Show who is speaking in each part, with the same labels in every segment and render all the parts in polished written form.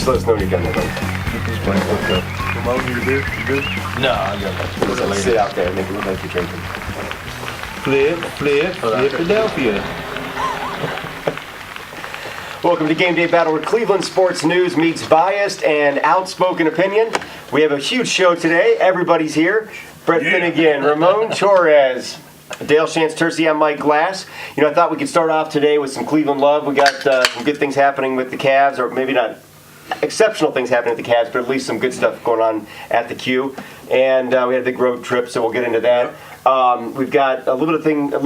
Speaker 1: Just let us know when you're done there, buddy.
Speaker 2: Ramon, you good? You good?
Speaker 3: No, I got that.
Speaker 1: Let's sit out there and make it look like you're drinking.
Speaker 3: Flip, Philadelphia.
Speaker 1: Welcome to Game Day Battle, where Cleveland sports news meets biased and outspoken opinion. We have a huge show today. Everybody's here. Brett Finnegan, Ramon Torres, Dale Shantz-Tersey, I'm Mike Glass. You know, I thought we could start off today with some Cleveland love. We got some good things happening with the Cavs, or maybe not exceptional things happening with the Cavs, but at least some good stuff going on at the Q. And we had a big road trip, so we'll get into that. We've got a little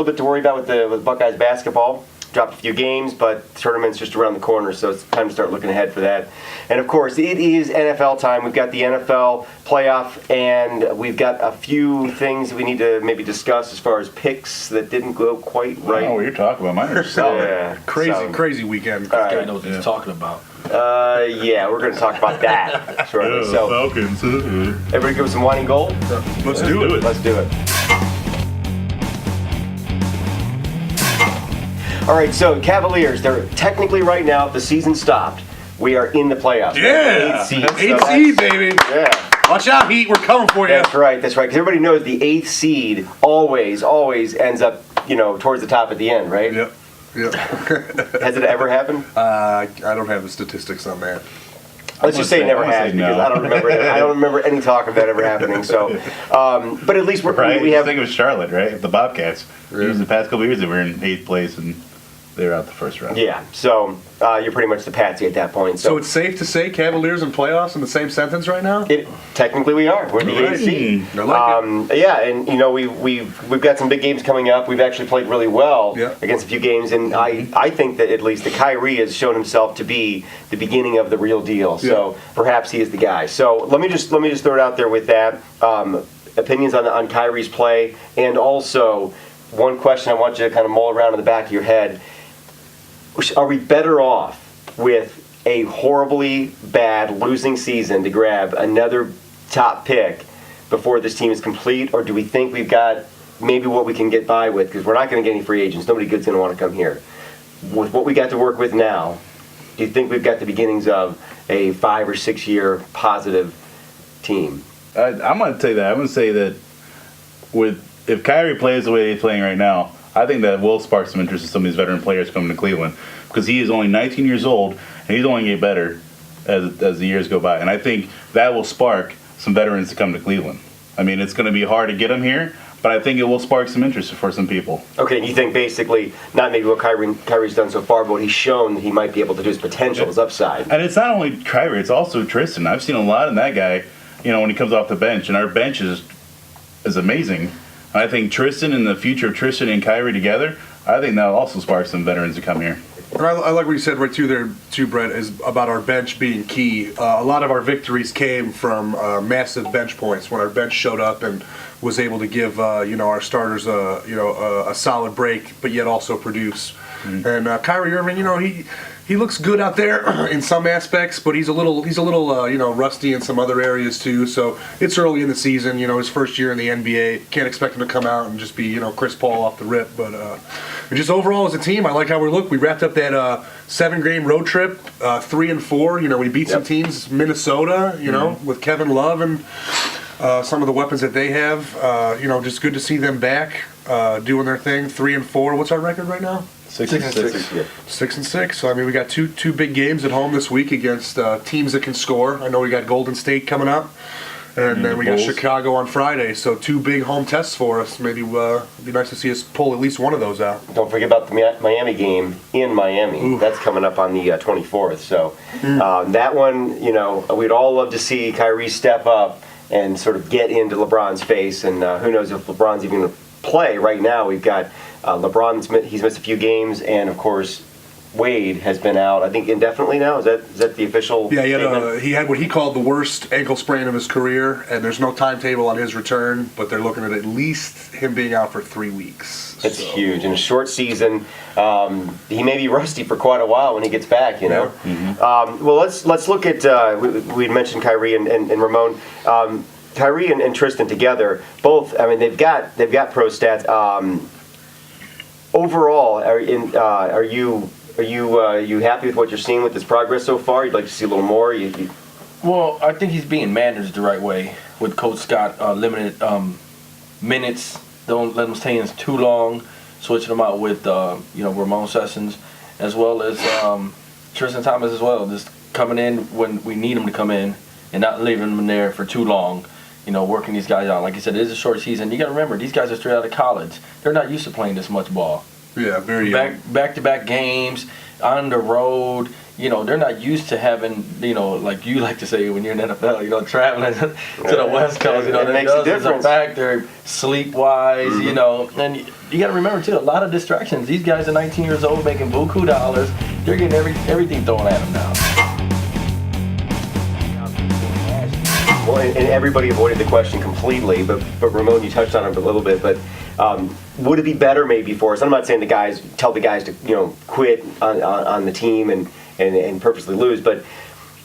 Speaker 1: bit to worry about with Buckeyes basketball. Dropped a few games, but the tournament's just around the corner, so it's time to start looking ahead for that. And of course, it is NFL time. We've got the NFL playoff, and we've got a few things we need to maybe discuss as far as picks that didn't go quite right.
Speaker 4: Oh, what you're talking about. Mine are solid.
Speaker 1: Yeah,
Speaker 2: Crazy weekend.
Speaker 3: This guy knows what he's talking about.
Speaker 1: Yeah, we're going to talk about that shortly. So,
Speaker 4: Falcons.
Speaker 1: everybody give us some wine and gold?
Speaker 2: Let's do it.
Speaker 1: Let's do it. All right, so Cavaliers, they're technically right now, if the season stopped, we are in the playoffs.
Speaker 2: Yeah.
Speaker 1: 8th seed.
Speaker 2: Eighth seed, baby.
Speaker 1: Yeah.
Speaker 2: Watch out, Heat. We're coming for you.
Speaker 1: That's right. Because everybody knows the 8th seed always ends up, towards the top at the end, right?
Speaker 2: Yep.
Speaker 1: Has it ever happened?
Speaker 2: I don't have the statistics on that.
Speaker 1: Let's just say it never has, because
Speaker 4: no.
Speaker 1: I don't remember any talk of that ever happening. So, but at least we have.
Speaker 4: Think of Charlotte, right? The Bobcats.
Speaker 1: Yeah.
Speaker 4: The past couple of years, they were in 8th place and they were out the first round.
Speaker 1: Yeah. So you're pretty much the patsy at that point.
Speaker 2: So it's safe to say Cavaliers and playoffs in the same sentence right now?
Speaker 1: Technically we are. We're the 8th seed.
Speaker 2: I like it.
Speaker 1: Yeah, and we've got some big games coming up. We've actually played really well against a few games, and I think that at least the Kyrie has shown himself to be the beginning of the real deal. So perhaps he is the guy. So let me just throw it out there with that. Opinions on Kyrie's play, and also one question I want you to kind of mull around in the back of your head. Are we better off with a horribly bad losing season to grab another top pick before this team is complete, or do we think we've got maybe what we can get by with, because we're not going to get any free agents, nobody good's going to want to come here. With what we got to work with now, do you think we've got the beginnings of a 5 or 6 year positive team?
Speaker 4: I'm going to say that. I'm going to say that if Kyrie plays the way he's playing right now, I think that will spark some interest in some of these veteran players coming to Cleveland, because he is only 19 years old and he's only getting better as the years go by. And I think that will spark some veterans to come to Cleveland. I mean, it's going to be hard to get them here, but I think it will spark some interest for some people.
Speaker 1: Okay, you think basically not maybe what Kyrie's done so far, but what he's shown that he might be able to do, his potential, his upside.
Speaker 4: And it's not only Kyrie, it's also Tristan. I've seen a lot in that guy, when he comes off the bench, and our bench is amazing. I think Tristan and the future of Tristan and Kyrie together, I think that'll also spark some veterans to come here.
Speaker 2: And I like what you said right too, Brett, is about our bench being key. A lot of our victories came from massive bench points when our bench showed up and was able to give our starters a solid break, but yet also produce. Mm-hmm. And Kyrie Irving, he looks good out there in some aspects, but he's a little rusty in some other areas too. So it's early in the season, his first year in the NBA. Can't expect him to come out and just be Chris Paul off the rip. But just overall as a team, I like how we look. We wrapped up that 7-game road trip, 3-4. We beat some teams, Minnesota, with Kevin Love and some of the weapons that they have. Just good to see them back doing their thing. 3-4. What's our record right now?
Speaker 4: 6-6.
Speaker 2: 6-6. So we got two big games at home this week against teams that can score. I know we got Golden State coming up, and then we got Chicago on Friday. So 2 big home tests for us. Maybe it'd be nice to see us pull at least one of those out.
Speaker 1: Don't forget about the Miami game in Miami.
Speaker 2: Ooh.
Speaker 1: That's coming up on the 24th. So that one, we'd all love to see Kyrie step up and sort of get into LeBron's face. And who knows if LeBron's even going to play. Right now we've got he's missed a few games, and of course Wade has been out, I think, indefinitely now. Is that the official?
Speaker 2: Yeah, he had what he called the worst ankle sprain of his career, and there's no timetable on his return, but they're looking at least him being out for 3 weeks.
Speaker 1: That's huge. In a short season, he may be rusty for quite a while when he gets back, Yeah. Mm-hmm. Well, let's look at, we had mentioned Kyrie and Ramon. Kyrie and Tristan together, both, they've got pro stats. Overall, are you you happy with what you're seeing with this progress so far? You'd like to see a little more?
Speaker 3: Well, I think he's being managed the right way with Coach Scott, limited minutes. Don't let him stay in too long. Switching him out with Ramon Sessions, as well as Tristan Thompson as well. Just coming in when we need him to come in and not leaving him there for too long. Working these guys out. Like you said, it is a short season. You got to remember, these guys are straight out of college. They're not used to playing this much ball.
Speaker 2: Yeah, very young.
Speaker 3: Back-to-back games, on the road. They're not used to having, like you like to say when you're in NFL, traveling to the West Coast.
Speaker 1: It makes a difference.
Speaker 3: They're sleep-wise, And you got to remember, too, a lot of distractions. These guys are 19 years old making buku dollars. They're getting everything thrown at them now.
Speaker 1: Well, and everybody avoided the question completely, but Ramon, you touched on it a little bit. But would it be better maybe for us? I'm not saying tell the guys to quit on the team and purposely lose, but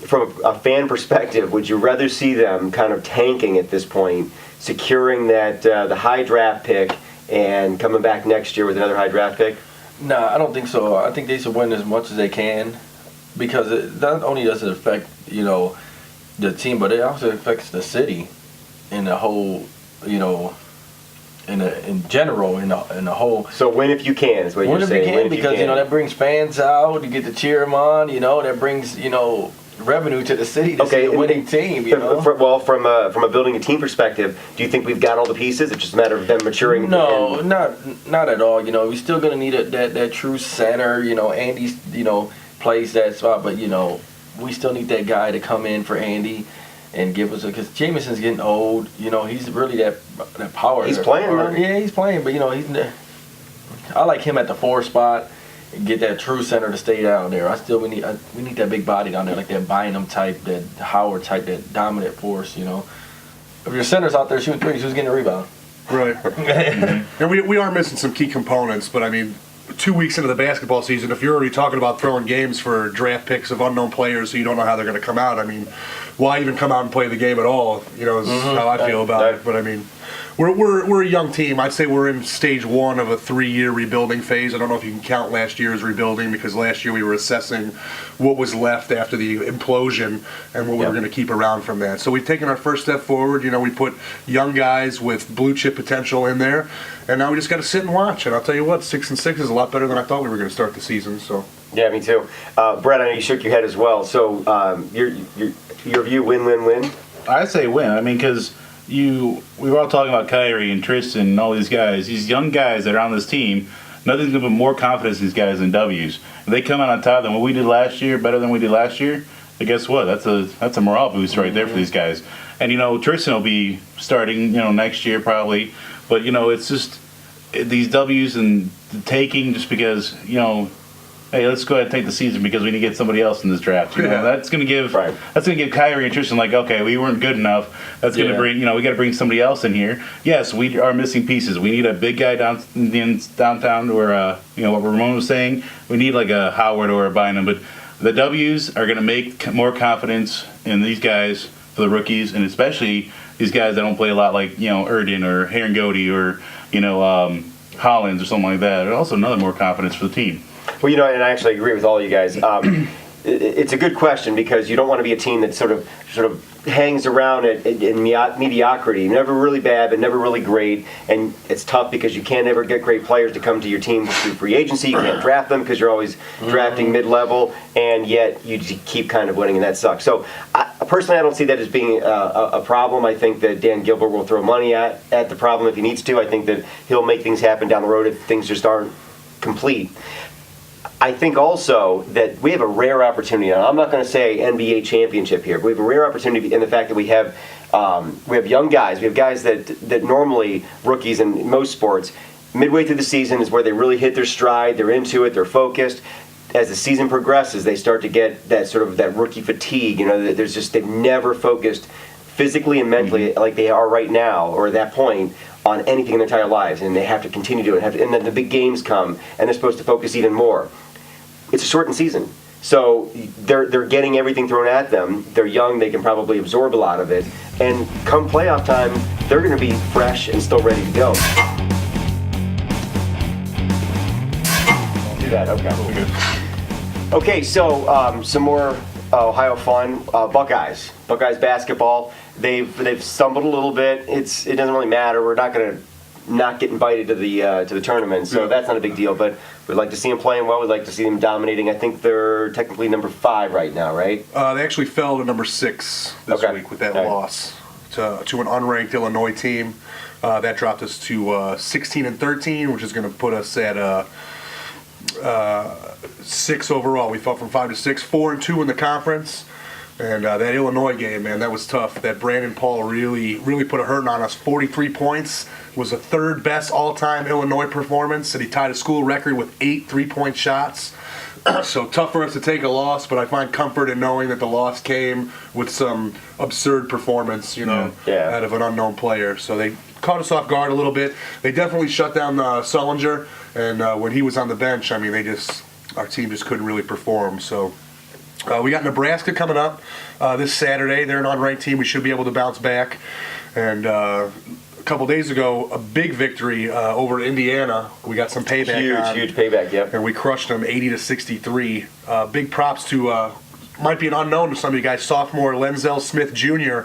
Speaker 1: from a fan perspective, would you rather see them kind of tanking at this point, securing that the high draft pick and coming back next year with another high draft pick?
Speaker 3: No, I don't think so. I think they should win as much as they can, because it not only does it affect the team, but it also affects the city in the whole, in general, in the whole.
Speaker 1: So win if you can is what you're saying.
Speaker 3: Win if you can, because that brings fans out. You get to cheer them on. That brings revenue to the city to see a winning team.
Speaker 1: Well, from a building a team perspective, do you think we've got all the pieces? It's just a matter of them maturing.
Speaker 3: No, not at all. We're still gonna need that true center. Andy's plays that spot, but we still need that guy to come in for Andy and give us because Jameson's getting old. He's really that power.
Speaker 1: He's playing, man.
Speaker 3: Yeah, he's playing, but I like him at the 4 spot and get that true center to stay down there. We need that big body down there, like that Bynum type, that Howard type, that dominant force. If your center's out there shooting threes, who's getting a rebound?
Speaker 2: Right. And we are missing some key components, but I mean, 2 weeks into the basketball season, if you're already talking about throwing games for draft picks of unknown players so you don't know how they're going to come out, I mean, why even come out and play the game at all, is how I feel about it. But I mean, we're a young team. I'd say we're in stage 1 of a 3-year rebuilding phase. I don't know if you can count last year as rebuilding, because last year we were assessing what was left after the implosion and what we were going to keep around from that. So we've taken our first step forward. We put young guys with blue chip potential in there, and now we just got to sit and watch. And I'll tell you what, 6-6 is a lot better than I thought we were going to start the season. So.
Speaker 1: Yeah, me too. Brett, I know you shook your head as well. So your view, win-win-win?
Speaker 4: I say win. I mean, because we were all talking about Kyrie and Tristan and all these guys, these young guys that are on this team. Nothing's going to put more confidence in these guys than W's. If they come out on top than what we did last year, better than we did last year, then guess what? That's a morale boost right there for these guys. And Tristan will be starting next year probably, but it's just these W's and the taking just because hey, let's go ahead and take the season because we need to get somebody else in this draft. That's going to give Kyrie and Tristan okay, we weren't good enough. That's going to bring we got to bring somebody else in here. Yes, we are missing pieces. We need a big guy downtown, or what Ramon was saying. We need like a Howard or a Bynum, but the W's are going to make more confidence in these guys for the rookies, and especially these guys that don't play a lot, like Erden or Herangodi or Hollins or something like that. And also another more confidence for the team.
Speaker 1: Well, and I actually agree with all you guys. It's a good question because you don't want to be a team that sort of hangs around in mediocrity, never really bad but never really great, and it's tough because you can't ever get great players to come to your team through free agency. You can't draft them because you're always drafting mid-level, and yet you keep kind of winning, and that sucks. So personally, I don't see that as being a problem. I think that Dan Gilbert will throw money at the problem if he needs to. I think that he'll make things happen down the road if things just aren't complete. I think also that we have a rare opportunity. Now, I'm not going to say NBA championship here, but we have a rare opportunity in the fact that we have young guys. We have guys that normally, rookies in most sports, midway through the season is where they really hit their stride. They're into it. They're focused. As the season progresses, they start to get that sort of that rookie fatigue. They've never focused physically and mentally like they are right now or at that point on anything in their entire lives, and they have to continue to do it. And then the big games come, and they're supposed to focus even more. It's a shortened season, so they're getting everything thrown at them. They're young; they can probably absorb a lot of it. And come playoff time, they're going to be fresh and still ready to go. Don't do that. Okay. Okay, so some more Ohio fun. Buckeyes basketball. They've stumbled a little bit. It doesn't really matter. We're not going to not get invited to the tournament, so that's not a big deal. But we'd like to see them playing well. We'd like to see them dominating. I think they're technically number 5 right now, right?
Speaker 2: They actually fell to number 6 this week with that loss to an unranked Illinois team. That dropped us to 16 and 13, which is going to put us at 6 overall. We fell from 5 to 6, 4 and 2 in the conference. And that Illinois game, man, that was tough. That Brandon Paul really put a hurting on us. 43 points was the 3rd best all-time Illinois performance, and he tied a school record with 8 3-point shots. So tough for us to take a loss, but I find comfort in knowing that the loss came with some absurd performance, out of an unknown player. So they caught us off guard a little bit. They definitely shut down Sullinger, and when he was on the bench, I mean, our team just couldn't really perform. So. We got Nebraska coming up this Saturday. They're an unranked team. We should be able to bounce back. And a couple days ago, a big victory over Indiana. We got some payback.
Speaker 1: Huge payback, yep.
Speaker 2: And we crushed them 80-63. Big props to, might be an unknown to some of you guys, sophomore Lenzel Smith Jr.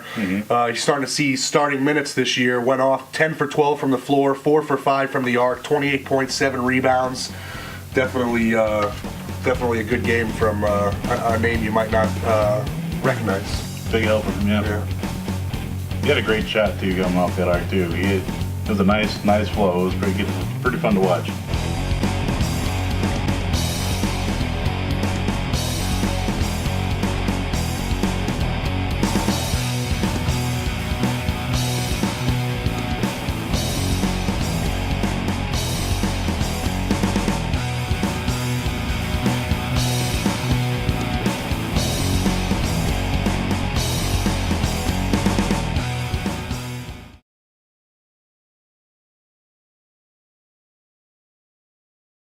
Speaker 2: He's starting to see starting minutes this year. Went off 10 for 12 from the floor, 4 for 5 from the arc, 28.7 rebounds. Definitely a good game from a name you might not recognize.
Speaker 4: Big help from him. Yeah. He had a great shot too, coming off that arc too. It was a nice flow. It was pretty good, pretty fun to watch.